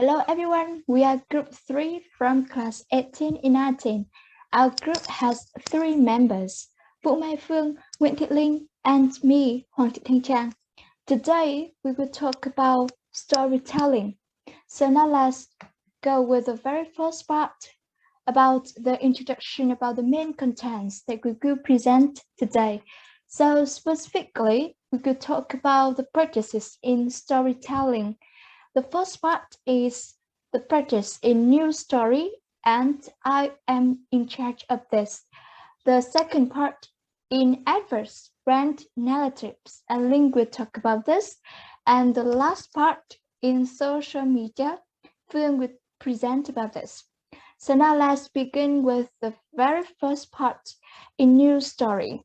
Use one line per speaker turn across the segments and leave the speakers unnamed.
Hello everyone, we are group 3 from class 18 in 19. Our group has 3 members, Vũ Mai Phương, Nguyễn Thị Linh, and me, Hoàng Thị Thanh Trang. Today we will talk about storytelling. So now let's go with the very first part about the introduction about the main contents that we will present today. So specifically, we could talk about the practices in storytelling. The first part is the practice in news story, and I am in charge of this. The second part in adverts, brand narratives, and Ling will talk about this. And the last part in social media, Phương will present about this. So now let's begin with the very first part in news story.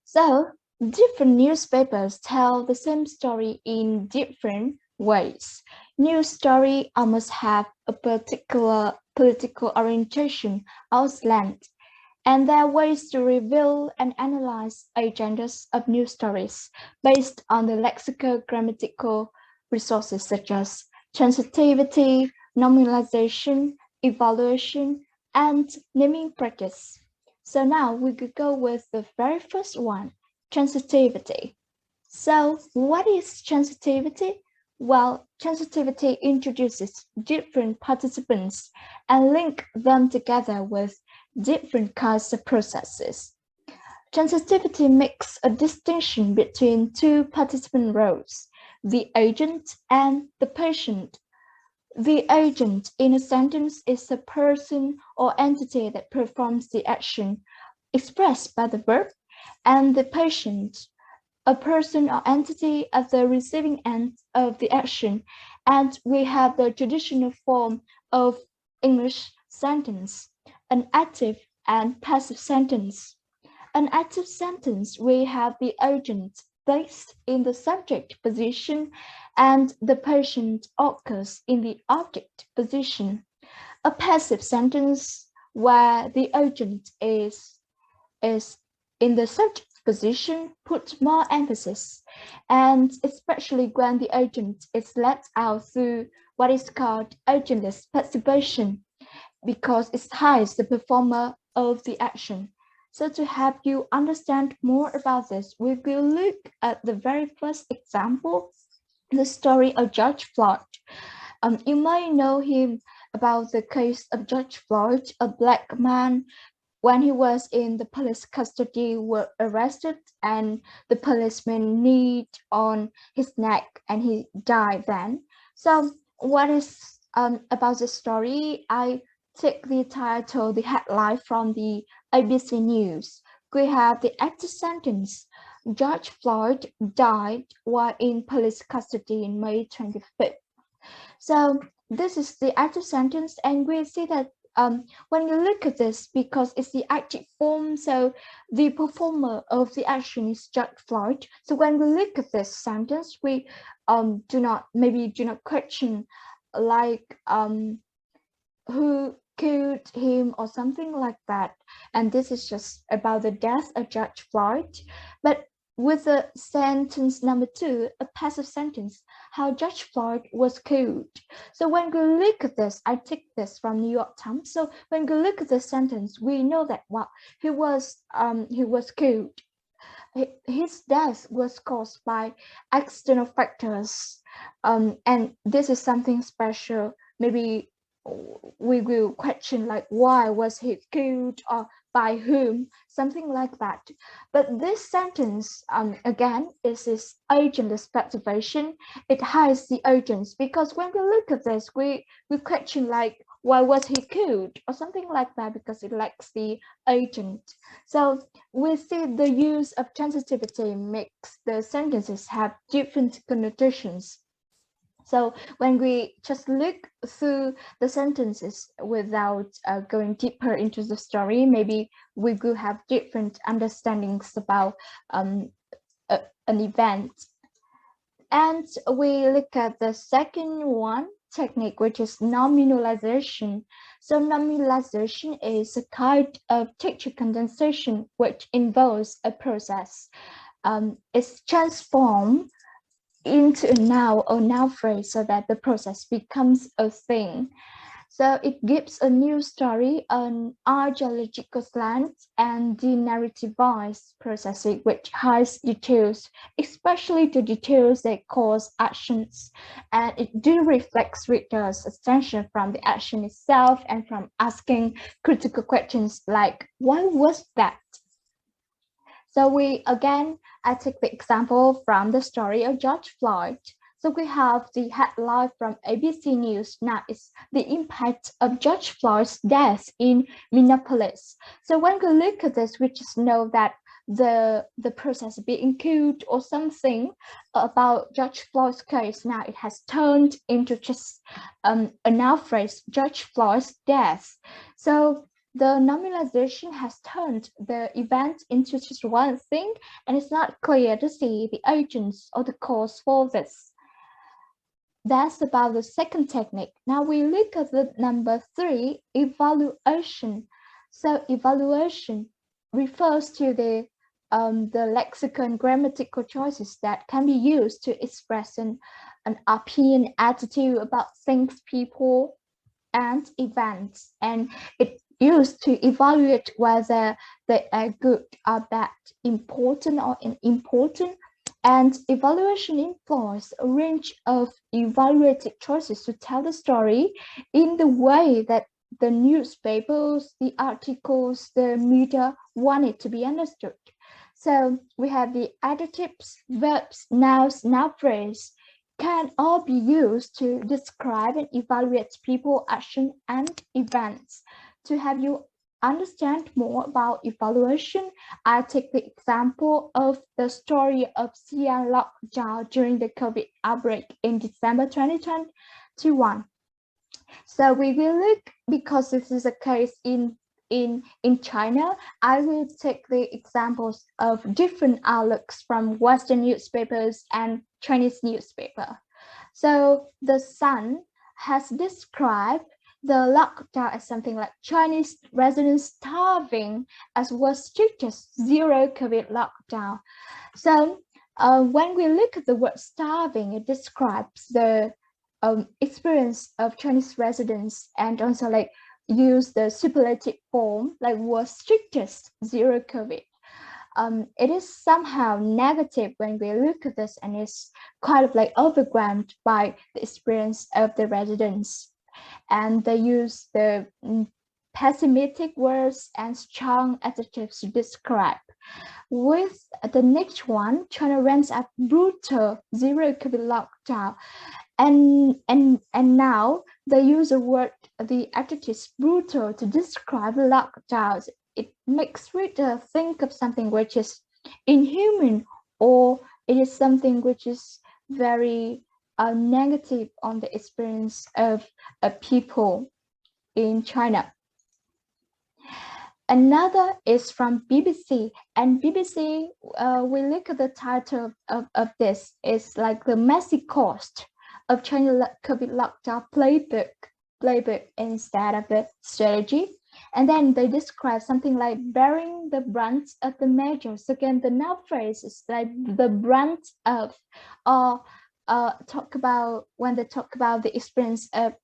So different newspapers tell the same story in different ways. News story almost have a particular political orientation or slant, and there are ways to reveal and analyze agendas of news stories based on the lexico-grammatical resources such as transitivity, nominalization, evaluation, and naming practice. So now we could go with the very first one, transitivity. So what is transitivity? Well, transitivity introduces different participants and link them together with different kinds of processes. Transitivity makes a distinction between two participant roles, the agent and the patient. The agent in a sentence is a person or entity that performs the action expressed by the verb, and the patient, a person or entity at the receiving end of the action. And we have the traditional form of English sentence, an active and passive sentence. An active sentence, we have the agent placed in the subject position and the patient occurs in the object position. A passive sentence where the agent is in the subject position puts more emphasis, and especially when the agent is let out through what is called agentless participation, because it hides the performer of the action. So to help you understand more about this, we will look at the very first example, the story of George Floyd. You may know him about the case of George Floyd, a black man when he was in the police custody were arrested and the policeman kneed on his neck and he died then. So what is about the story? I take the title, the headline from the ABC News. We have the active sentence. George Floyd died while in police custody in May 25th. So this is the active sentence, and we see that when you look at this, because it's the active form, so the performer of the action is George Floyd. So when we look at this sentence, we do not question like who killed him or something like that. And this is just about the death of George Floyd. But with the sentence number 2, a passive sentence, how George Floyd was killed. So when we look at this, I take this from New York Times. So when we look at the sentence, we know that he was killed. His death was caused by external factors, and this is something special. Maybe we will question like why was he killed or by whom, something like that. But this sentence again is this agentless activation. It hides the agents, because when we look at this, we question like why was he killed or something like that, because it lacks the agent. So we see the use of transitivity makes the sentences have different connotations. So when we just look through the sentences without going deeper into the story, maybe we will have different understandings about an event. And we look at the second one technique, which is nominalization. So nominalization is a kind of texture condensation which involves a process. It's transformed into a noun or noun phrase so that the process becomes a thing. So it gives a new story, an archaeological slant, and the narrativized processing, which hides details, especially the details that cause actions. And it do reflects readers' attention from the action itself and from asking critical questions like, why was that? So I take the example from the story of George Floyd. So we have the headline from ABC News. Now it's the impact of George Floyd's death in Minneapolis. So when we look at this, we just know that the process being killed or something about George Floyd's case. Now it has turned into just a noun phrase, George Floyd's death. So the nominalization has turned the event into just one thing, and it's not clear to see the agents or the cause for this. That's about the second technique. Now we look at the number 3, evaluation. So evaluation refers to the lexicon grammatical choices that can be used to express an opinion, attitude about things, people, and events, and it used to evaluate whether they are good or bad, important or unimportant. And evaluation employs a range of evaluated choices to tell the story in the way that the newspapers, the articles, the media want it to be understood. So we have the adjectives, verbs, nouns, noun phrase, can all be used to describe and evaluate people, action, and events. To have you understand more about evaluation, I take the example of the story of Xi'an lockdown during the COVID outbreak in December 2021. So we will look, because this is a case in China, I will take the examples of different outlooks from Western newspapers and Chinese newspaper. So the Sun has described the lockdown as something like Chinese residents starving, as was strictest zero COVID lockdown. So when we look at the word starving, it describes the experience of Chinese residents, and also like use the superlative form like was strictest zero COVID. It is somehow negative when we look at this, and it's kind of like overwhelmed by the experience of the residents, and they use the pessimistic words and strong adjectives to describe. With the next one, China ranks at brutal zero COVID lockdown, and now they use the adjective brutal to describe lockdowns. It makes reader think of something which is inhuman, or it is something which is very negative on the experience of people in China. Another is from BBC, and BBC, we look at the title of this, is like the messy cost of China COVID lockdown playbook instead of the strategy. And then they describe something like bearing the brunt of the measures. Again, the noun phrase is like the brunt of, or talk about when they talk about the experience of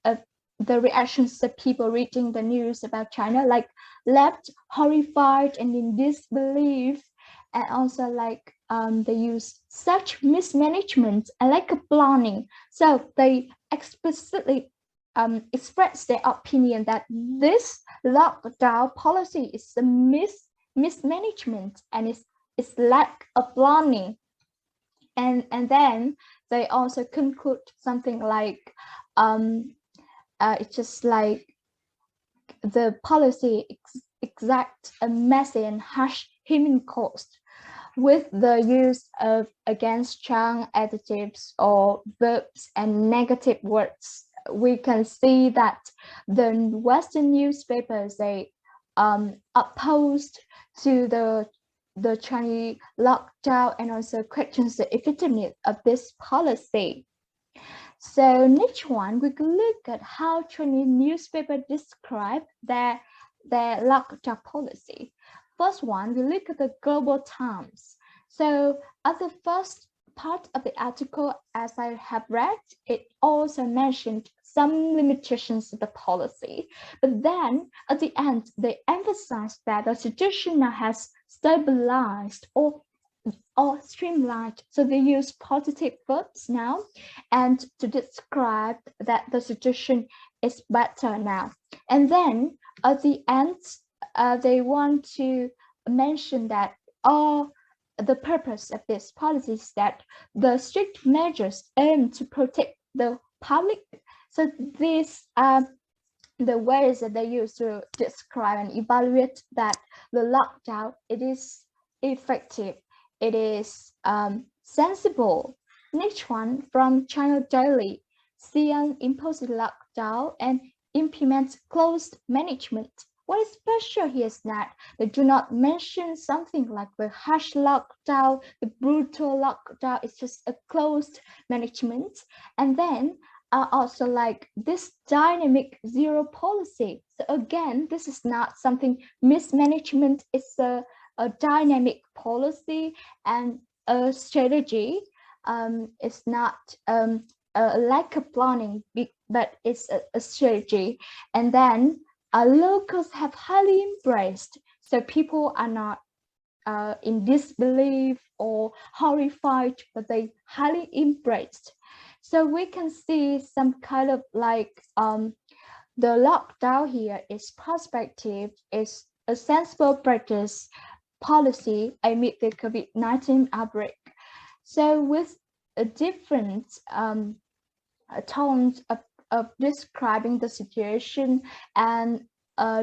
the reactions of people reading the news about China, like left horrified and in disbelief, and also like they use such mismanagement and like a planning. So they explicitly express their opinion that this lockdown policy is a mismanagement, and it's lack of planning. And then they also conclude something like it's just like the policy exact a messy and harsh human cost. With the use of against strong adjectives or verbs and negative words, we can see that the Western newspapers, they opposed to the Chinese lockdown, and also questions the effectiveness of this policy. So next one, we can look at how Chinese newspaper describe their lockdown policy. First one, we look at the Global Times. So at the first part of the article, as I have read, it also mentioned some limitations of the policy. But then at the end, they emphasized that the situation now has stabilized or streamlined. So they use positive verbs now and to describe that the situation is better now. And then at the end, they want to mention that all the purpose of this policy is that the strict measures aim to protect the public. So these are the ways that they use to describe and evaluate that the lockdown, it is effective, it is sensible. Next one from China Daily, Xi'an imposes lockdown and implements closed management. What is special here is that they do not mention something like the harsh lockdown, the brutal lockdown. It's just a closed management. And then also like this dynamic zero policy. So again, this is not something mismanagement. It's a dynamic policy and a strategy. It's not a lack of planning, but it's a strategy. And then locals have highly embraced. So people are not in disbelief or horrified, but they highly embraced. So we can see some kind of like the lockdown here is prospective, is a sensible practice policy amid the COVID-19 outbreak. So with a different tones of describing the situation and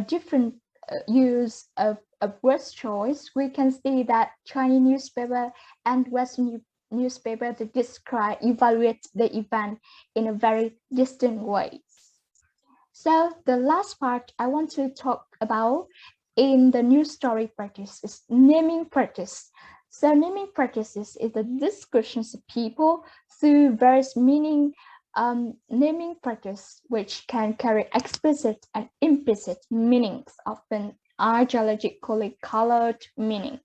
different use of word choice, we can see that Chinese newspaper and Western newspaper to describe, evaluate the event in a very distinct ways. So the last part I want to talk about in the news story practice is naming practice. So naming practices is the descriptions of people through various naming practice, which can carry explicit and implicit meanings, often ideologically colored meanings.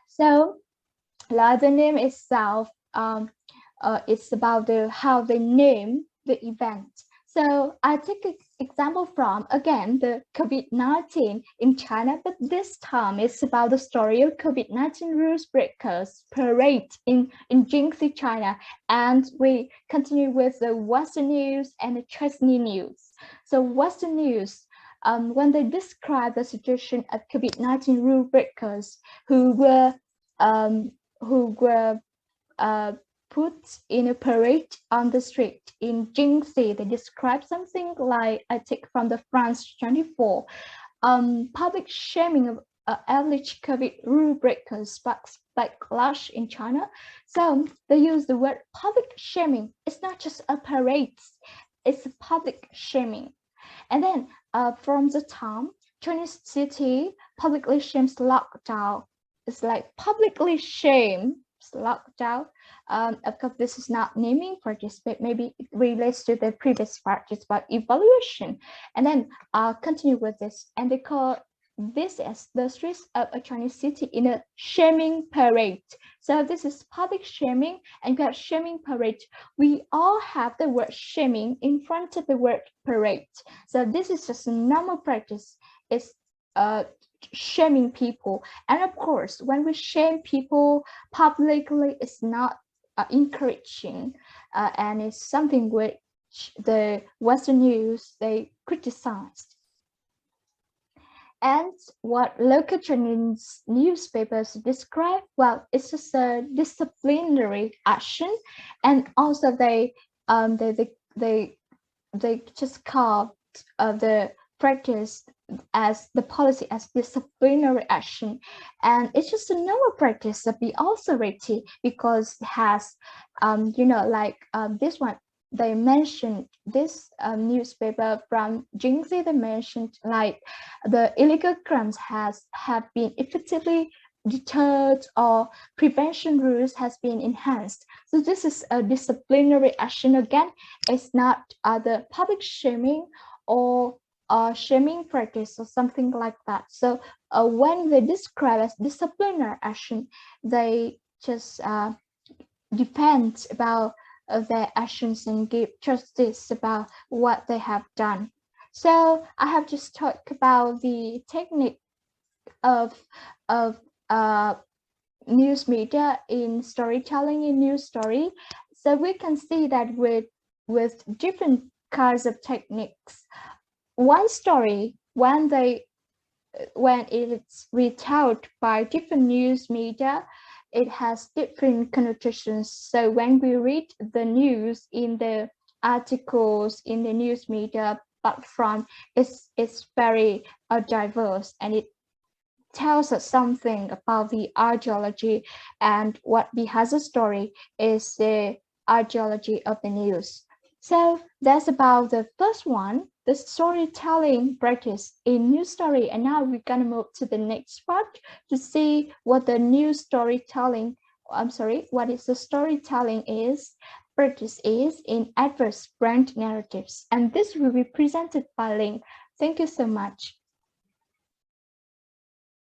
So like the name itself, it's about how they name the event. So I take an example from, again, the COVID-19 in China, but this time it's about the story of COVID-19 rules breakers parade in Jingxi, China. And we continue with the Western news and the Chinese news. So Western news, when they describe the situation of COVID-19 rule breakers who were put in a parade on the street in Jingxi. They describe something like, I take from the France 24, public shaming of average COVID rule breakers sparks backlash in China. So they use the word public shaming. It's not just a parade, it's a public shaming. And then from the time, Chinese city publicly shames lockdown. It's like publicly shame lockdown. Of course, this is not naming practice, but maybe it relates to the previous practice about evaluation. And then continue with this, and they call this as the streets of a Chinese city in a shaming parade. So this is public shaming, and we have shaming parade. We all have the word shaming in front of the word parade. So this is just a normal practice. It's shaming people, and of course when we shame people publicly, it's not encouraging, and it's something which the Western news they criticized. And what local Chinese newspapers describe, well, it's just a disciplinary action, and also they just call the practice as the policy as disciplinary action, and it's just a normal practice of the authority because it has this one they mentioned this newspaper from Jingxi, they mentioned like the illegal crimes have been effectively deterred or prevention rules has been enhanced. So this is a disciplinary action. Again, it's not the public shaming or shaming practice or something like that. So when they describe as disciplinary action, they just depend about their actions and give justice about what they have done. So I have just talked about the technique of of news media in storytelling in news story. So we can see that with different kinds of techniques, one story when it's retold by different news media, it has different connotations. So when we read the news in the articles in the news media platform, it's very diverse, and it tells us something about the ideology, and what behind the story is the ideology of the news. So that's about the first one, the storytelling practice in news story. And now we're gonna move to the next part to see what the news storytelling, what is the storytelling is practice is in adverse brand narratives. And this will be presented by Ling. Thank you so much.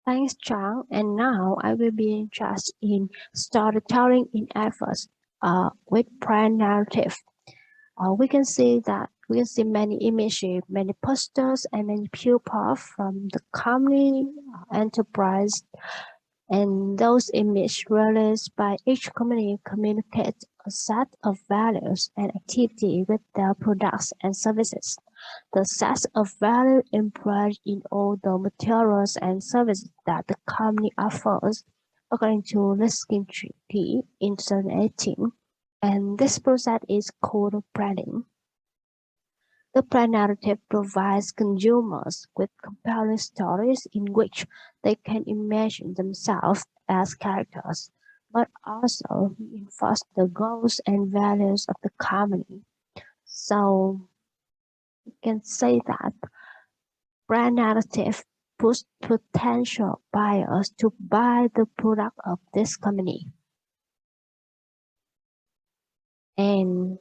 Thanks, Chang. And now I will be interested in storytelling in efforts with brand narrative. We can see many images, many posters, and many people from the company enterprise. And those images released by each company communicate a set of values and activity with their products and services. The set of value employed in all the materials and services that the company offers, according to Liskin Treaty in 2018. And this process is called branding. The brand narrative provides consumers with compelling stories in which they can imagine themselves as characters, but also reinforce the goals and values of the company. So you can say that brand narrative push potential buyers to buy the product of this company. And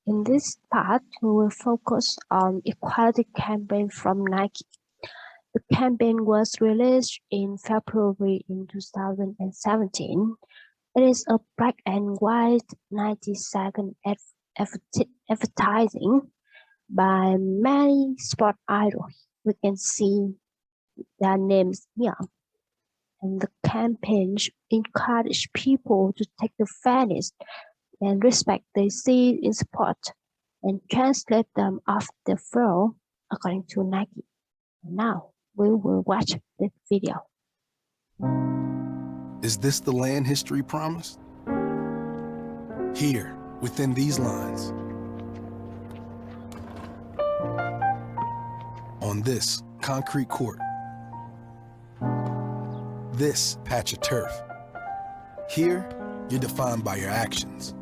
in this part, we will focus on equality campaign from Nike. The campaign was released in February in 2017. It is a black and white 90-second advertising by many sport idols. We can see their names here. And the campaign encouraged people to take the fairness and respect they see in sport and translate them off the field according to Nike. Now we will watch this video.
Is this the land history promised? Here, within these lines, on this concrete court, this patch of turf, here you're defined by your actions,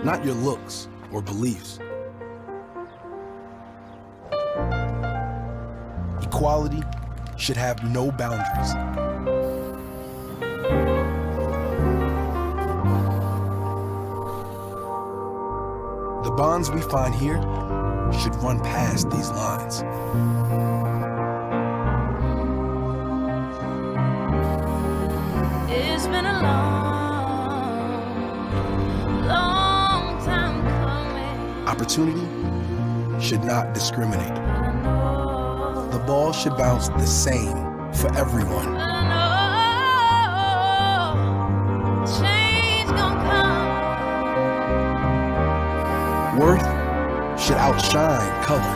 not your looks or beliefs. Equality should have no boundaries. The bonds we find here should run past these lines.
It's been a long time coming.
Opportunity should not discriminate. The ball should bounce the same for everyone.
Change gonna come.
Worth should outshine color.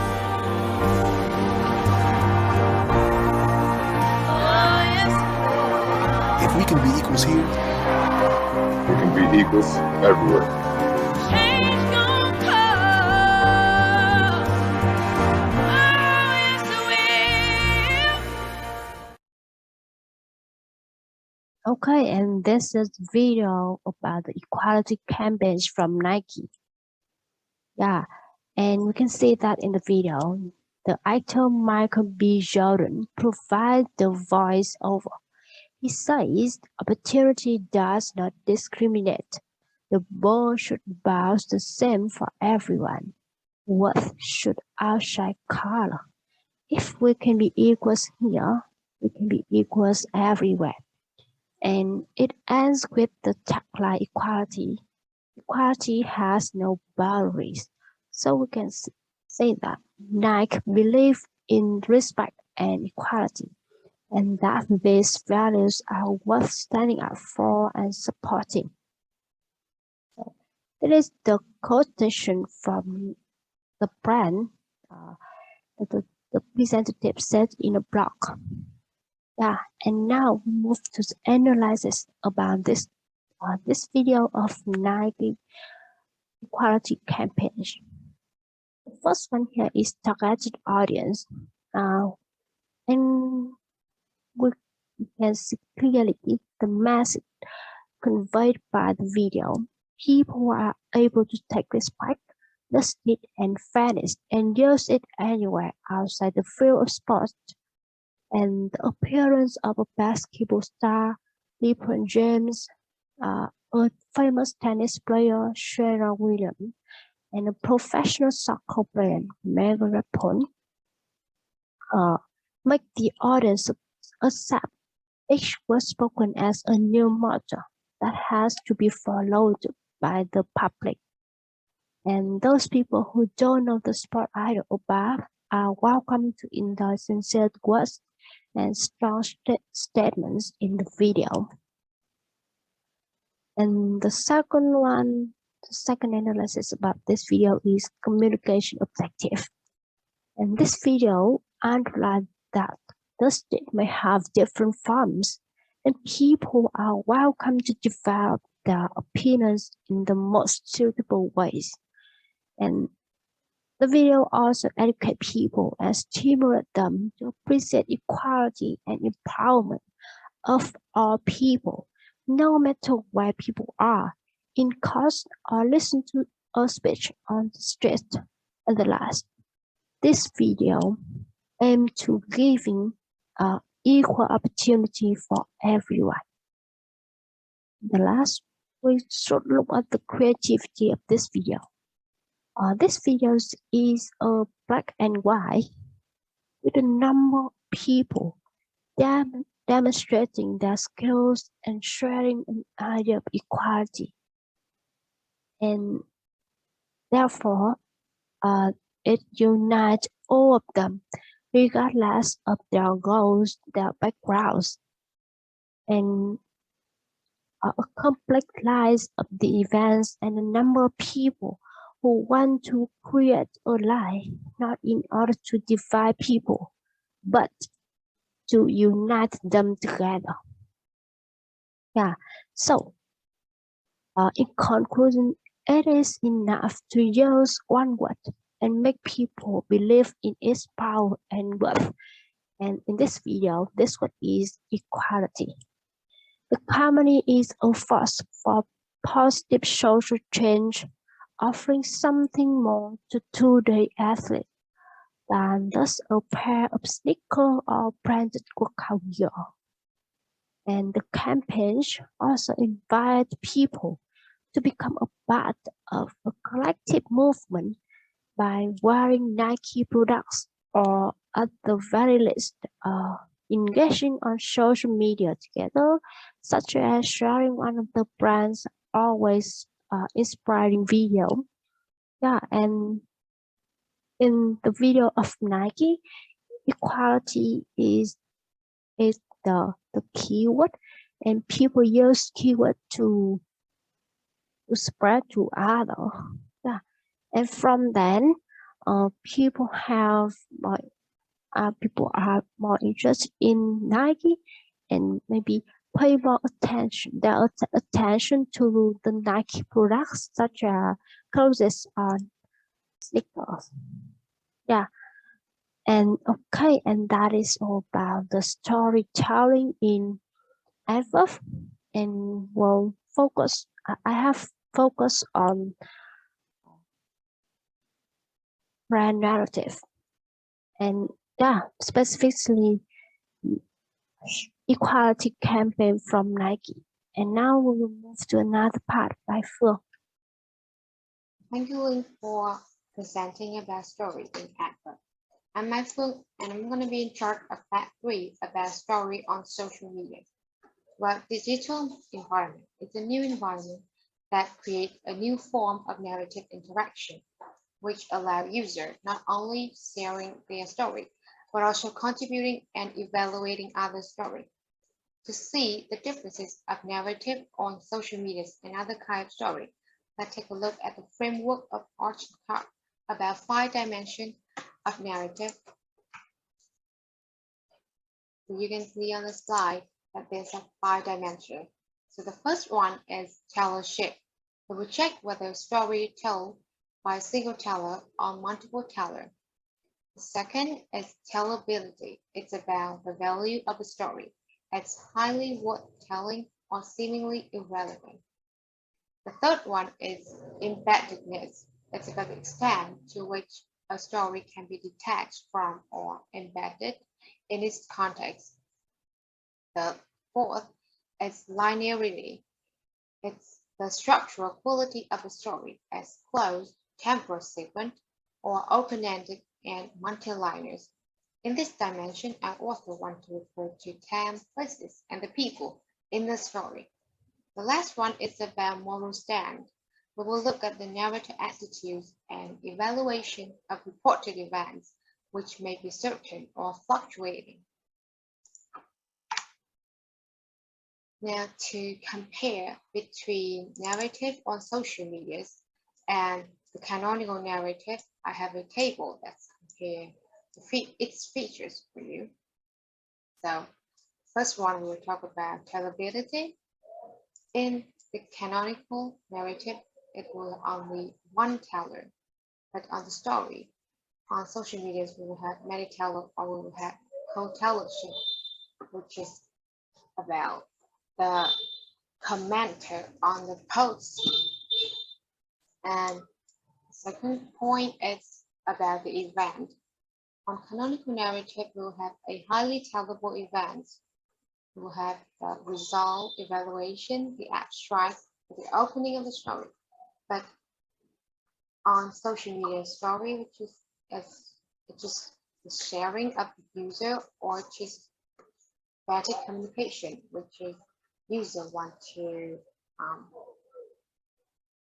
Oh, yes.
If we can be equals here,
We can be equals everywhere.
Change gonna come. Oh, yes, it will.
Okay, and this is video about the equality campaigns from Nike. Yeah, and we can see that in the video, the actor Michael B. Jordan provides the voice-over. He says, opportunity does not discriminate. The ball should bounce the same for everyone. Worth should outshine color. If we can be equals here, we can be equals everywhere. And it ends with the tagline equality. Equality has no boundaries. So we can say that Nike believes in respect and equality, and that these values are worth standing up for and supporting. It is the quotation from the brand that the representative said in a blog. Yeah, and now we move to the analysis about this video of Nike equality campaigns. The first one here is targeted audience, and we can see clearly the message conveyed by the video. People are able to take respect, justice, and fairness and use it anywhere outside the field of sports. And the appearance of a basketball star, LeBron James, a famous tennis player, Serena Williams, and a professional soccer player, Megan Rapinoe, make the audience accept each word spoken as a new motto that has to be followed by the public. And those people who don't know the sport idol above are welcome to indulge sincere words and strong statements in the video. And the second analysis about this video is communication objective. And this video underlines that the state may have different forms, and people are welcome to develop their opinions in the most suitable ways. And the video also educates people and stimulates them to appreciate equality and empowerment of all people, no matter where people are, in class or listen to a speech on the street. At the last, this video aims to giving equal opportunity for everyone. The last, we should look at the creativity of this video. This video is black and white with a number of people demonstrating their skills and sharing an idea of equality. And therefore, it unites all of them, regardless of their goals, their backgrounds, and a complex list of the events and a number of people who want to create a lie, not in order to divide people, but to unite them together. Yeah, so in conclusion, it is enough to use one word and make people believe in its power and worth. And in this video, this word is equality. The company is a force for positive social change, offering something more to today's athletes than just a pair of sneakers or branded workout gear. And the campaigns also invite people to become a part of a collective movement by wearing Nike products, or at the very least, engaging on social media together, such as sharing one of the brand's always inspiring video. Yeah, and in the video of Nike, equality is the keyword, and people use keyword to spread to others. Yeah, and from then, people are more interested in Nike, and maybe pay more attention to the Nike products, such as clothes and sneakers. Yeah, and okay, and that is all about the storytelling in adverb, and we'll focus. I have focused on brand narrative, and yeah, specifically equality campaign from Nike. And now we will move to another part by Phương.
Thank you, Linh, for presenting about story in adverb. I'm Mai Phương, and I'm going to be in charge of part 3 about story on social media. Well, digital environment is a new environment that creates a new form of narrative interaction, which allow user not only sharing their story, but also contributing and evaluating other story. To see the differences of narrative on social medias and other kind of story, let's take a look at the framework of Orchard Park about 5 dimensions of narrative. So you can see on the slide that there's a 5 dimensions. So the first one is tellership. So we check whether a story is told by a single teller or multiple teller. The second is tellability. It's about the value of a story. It's highly worth telling or seemingly irrelevant. The third one is embeddedness. It's about the extent to which a story can be detached from or embedded in its context. The fourth is linearity. It's the structural quality of a story as closed, temporal sequence, or open-ended and multi-liners. In this dimension, I also want to refer to time, places, and the people in the story. The last one is about moral stand. We will look at the narrative attitudes and evaluation of reported events, which may be certain or fluctuating. Now, to compare between narrative on social medias and the canonical narrative, I have a table that's comparing its features for you. So, first one, we will talk about tellability. In the canonical narrative, it will only one teller, but on the story, on social medias, we will have many tellers, or we will have co-tellership, which is about the commenter on the post. And the second point is about the event. On canonical narrative, we will have a highly tellable event. We will have the result, evaluation, the abstract, the opening of the story. But on social media story, which is just the sharing of the user, or just better communication, which is user want to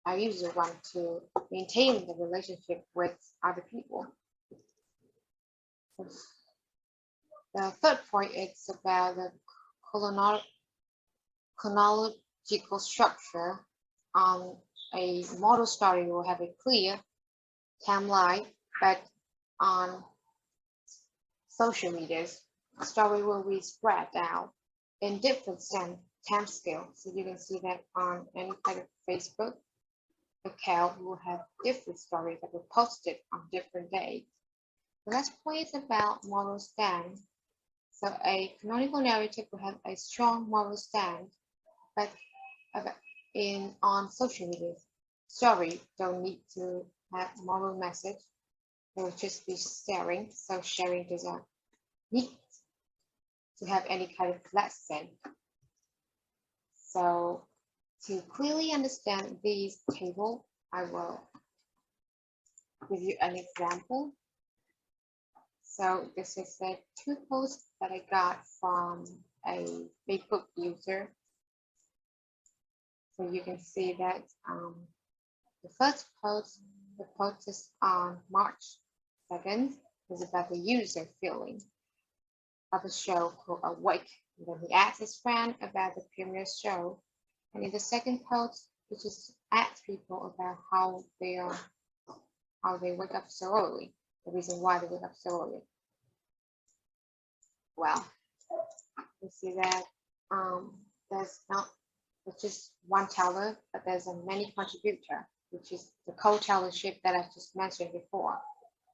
our user want to maintain the relationship with other people. The third point is about the chronological structure. On a model story will have a clear timeline, but on social media, the story will be spread out in different time scale. So you can see that on any kind of Facebook account, we will have different stories that were posted on different days. The last point is about moral stand. So a canonical narrative will have a strong moral stand, but on social media, story don't need to have moral message. They will just be sharing. So sharing does not need to have any kind of lesson. So to clearly understand this table, I will give you an example. So this is the 2 posts that I got from a Facebook user. So you can see that the first post, the post is on March 2nd, is about the user feeling of a show called Awake. And then he asks his friend about the premiere show. And in the second post, he just asks people about how they wake up so early, the reason why they wake up so early. Well, you see that there's not just one teller, but there's a many contributor, which is the co-tellership that I just mentioned before.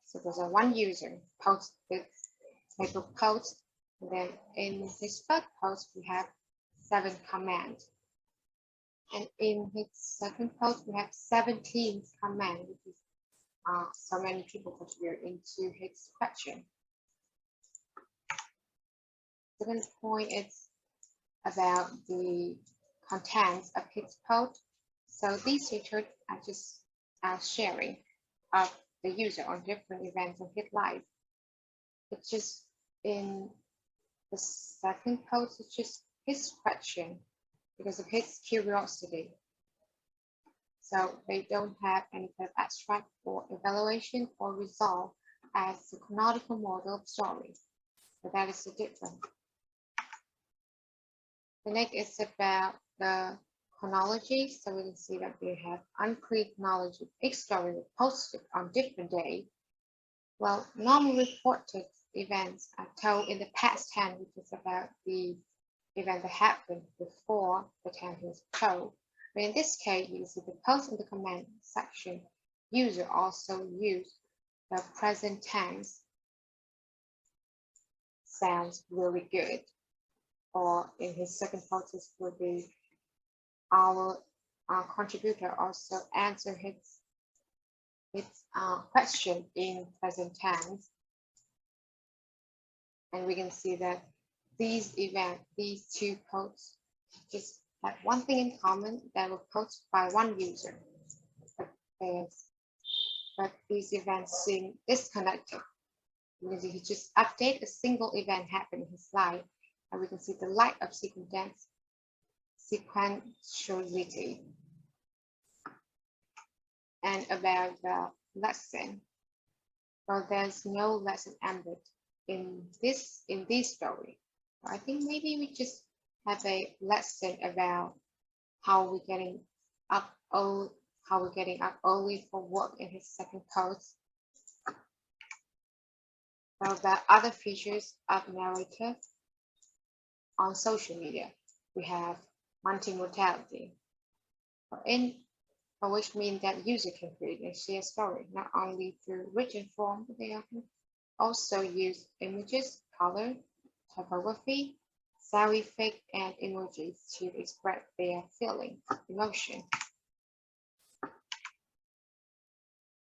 So there's a one user post this Facebook post, and then in his first post we have 7 commands, and in his second post we have 17 commands, which is so many people contribute into his question. Second point is about the contents of his post. So these features are just sharing of the user on different events in his life. It's just in the second post, it's just his question, because of his curiosity. So they don't have any kind of abstract or evaluation or resolve as the canonical model of story. So that is the difference. The next is about the chronology. So we can see that we have unclear chronology. Each story was posted on different day. Well, normally reported events are told in the past tense, which is about the event that happened before the tense was told. But in this case, you see the post in the comment section. User also use the present tense. Sounds really good. Or in his second post will be our contributor also answer his question in present tense. And we can see that these two posts just have one thing in common, that were posted by one user. But these events seem disconnected. Because he just update a single event happening in his life, and we can see the lack of sequentiality. And about the lesson, well, there's no lesson embedded in this story. I think maybe we just have a lesson about how we're getting up early for work in his second post. So the other features of narrative on social media, we have multimodality, which means that user can create and share story not only through written form, but they often also use images, color, typography, sound effect, and emojis to express their feeling, emotion.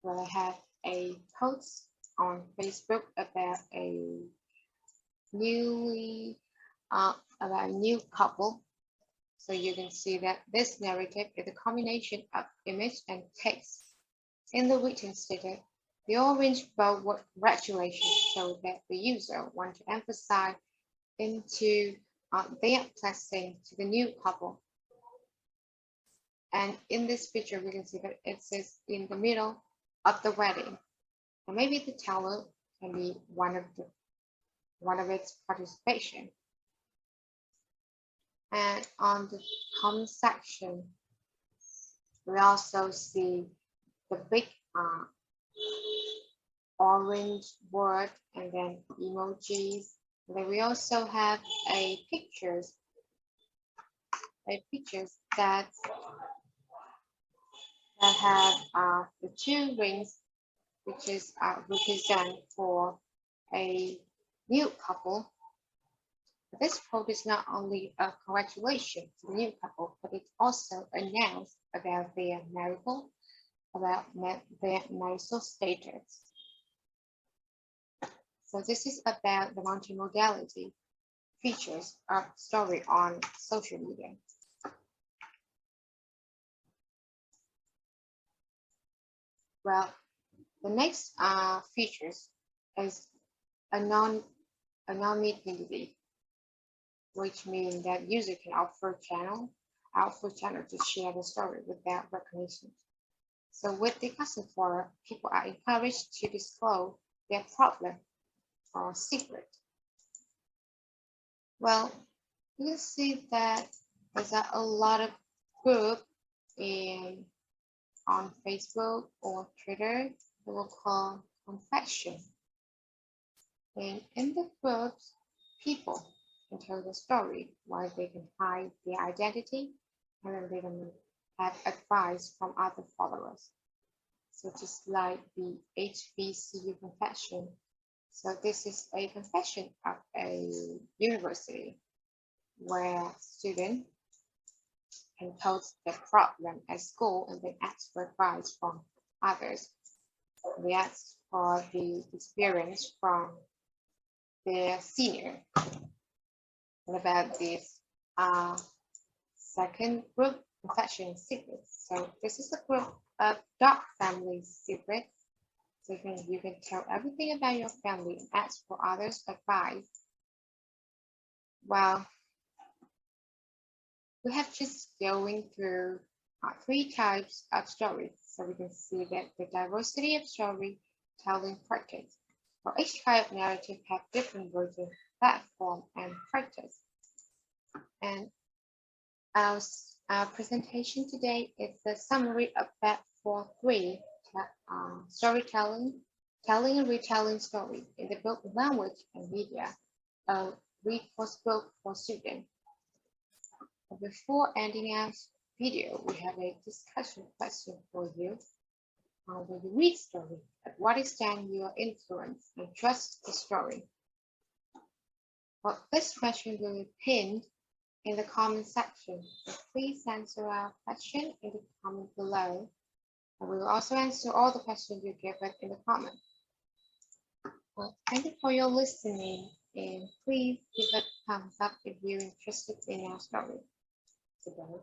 Well, I have a post on Facebook about a new couple. So you can see that this narrative is a combination of image and text. In the written statement, the orange bold word congratulations show that the user wants to emphasize into their blessing to the new couple. And in this picture, we can see that it says in the middle of the wedding. And maybe the teller can be one of its participation. And on the comment section, we also see the big orange word and then emojis. And then we also have a pictures that have the two rings, which is represent for a new couple. This quote is not only a congratulation to the new couple, but it also announced about their marital status. So this is about the multimodality features of story on social media. Well, the next features is anonymity, which means that user can offer channel to share the story without recognition. So with the custom forum, people are encouraged to disclose their problem or secret. Well, you see that there's a lot of groups on Facebook or Twitter that will call confession. And in the groups, people can tell the story while they can hide their identity, and then they can have advice from other followers. So just like the HBCU confession. So this is a confession of a university where students can post their problem at school and then ask for advice from others. They ask for the experience from their senior. And about this second group, confession secrets. So this is a group of dark family secrets. So you can tell everything about your family and ask for others' advice. Well, we have just going through 3 types of stories. So we can see that the diversity of storytelling practice. For each type of narrative have different versions, platform, and practice. And our presentation today is a summary of platform 3, storytelling, telling and retelling stories in the book Language and Media, a Read for Book for Students. Before ending our video, we have a discussion question for you. When you read story, at what extent you are influenced and trust the story? Well, this question will be pinned in the comment section. So please answer our question in the comment below. And we will also answer all the questions you give us in the comment. Well, thank you for your listening, and please give us a thumbs up if you're interested in our story today.